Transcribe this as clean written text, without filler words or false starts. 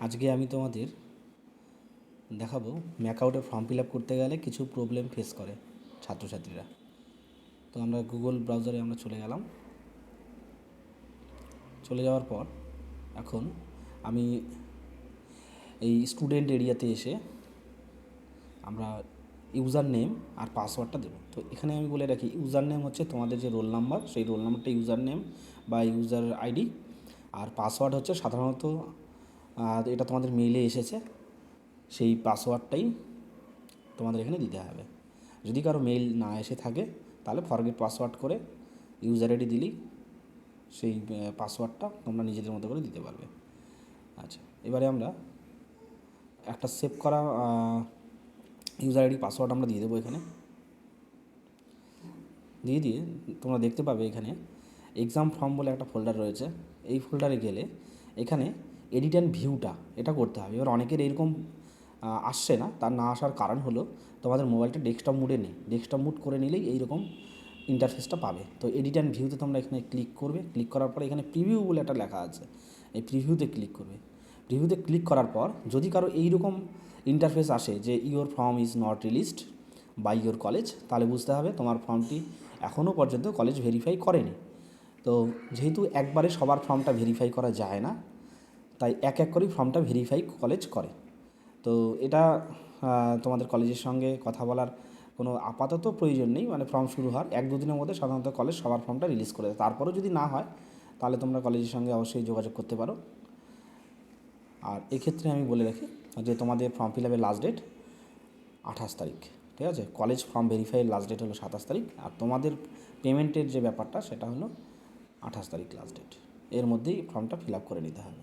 আজকে আমি তোমাদের দেখাবো ম্যাকআউটের ফর্ম ফিল আপ করতে গেলে কিছু প্রবলেম ফেস করে ছাত্রছাত্রীরা। তো আমরা গুগল ব্রাউজারে আমরা চলে গেলাম। চলে যাওয়ার পর এখন আমি এই স্টুডেন্ট এরিয়াতে এসে আমরা ইউজার নেম আর পাসওয়ার্ডটা দেবো। তো এখানে আমি বলে রাখি, ইউজার নেম হচ্ছে তোমাদের যে রোল নাম্বার, সেই রোল নাম্বারটা ইউজার নেম বা ইউজার আইডি, আর পাসওয়ার্ড হচ্ছে সাধারণত এটা তোমাদের মেইলে এসেছে, সেই পাসওয়ার্ডটাই তোমাদের এখানে দিতে হবে। যদি কারো মেইল না এসে থাকে তাহলে ফরগেট পাসওয়ার্ড করে ইউজার আইডি দিলেই সেই পাসওয়ার্ডটা তোমরা নিজেদের মতো করে দিতে পারবে। আচ্ছা, এবারে আমরা একটা সেভ করা ইউজার আইডি পাসওয়ার্ড আমরা দিয়ে দেবো। এখানে দিয়ে তোমরা দেখতে পাবে এখানে এক্সাম ফর্ম বলে একটা ফোল্ডার রয়েছে। এই ফোল্ডারে গেলে এখানে এডিট অ্যান্ড ভিউটা এটা করতে হবে। এবার অনেকের এরকম আসছে না, তার না আসার কারণ হলো তোমাদের মোবাইলটা ডেস্কটপ মুডে নেই। ডেস্কটপ মুড করে নিলেই এইরকম ইন্টারফেসটা পাবে। তো এডিট অ্যান্ড ভিউতে তোমরা এখানে ক্লিক করবে। ক্লিক করার পরে এখানে প্রিভিউ বলে একটা লেখা আছে, এই প্রিভিউতে ক্লিক করবে। প্রিভিউতে ক্লিক করার পর যদি কারো এইরকম ইন্টারফেস আসে যে your form is not released by your college, তাহলে বুঝতে হবে তোমার ফর্মটি এখনও পর্যন্ত কলেজ ভেরিফাই করেনি। তো যেহেতু একবারে সবার ফর্মটা ভেরিফাই করা যায় না, তাই এক এক করেই ফর্মটা ভেরিফাই কলেজ করে। তো এটা তোমাদের কলেজের সঙ্গে কথা বলার কোনো আপাতত প্রয়োজন নেই, মানে ফর্ম শুরু হওয়ার 1-2 দিনের মধ্যে সাধারণত কলেজ সবার ফর্মটা রিলিজ করে দেয়। তারপরেও যদি না হয় তাহলে তোমরা কলেজের সঙ্গে অবশ্যই যোগাযোগ করতে পারো। আর এক্ষেত্রে আমি বলে রাখি যে তোমাদের ফর্ম ফিল আপের লাস্ট ডেট 28 তারিখ, ঠিক আছে। কলেজ ফর্ম ভেরিফাইয়ের লাস্ট ডেট হলো 27 তারিখ, আর তোমাদের পেমেন্টের যে ব্যাপারটা সেটা হলো 28 তারিখ লাস্ট ডেট। এর মধ্যেই ফর্মটা ফিল আপ করে নিতে হবে।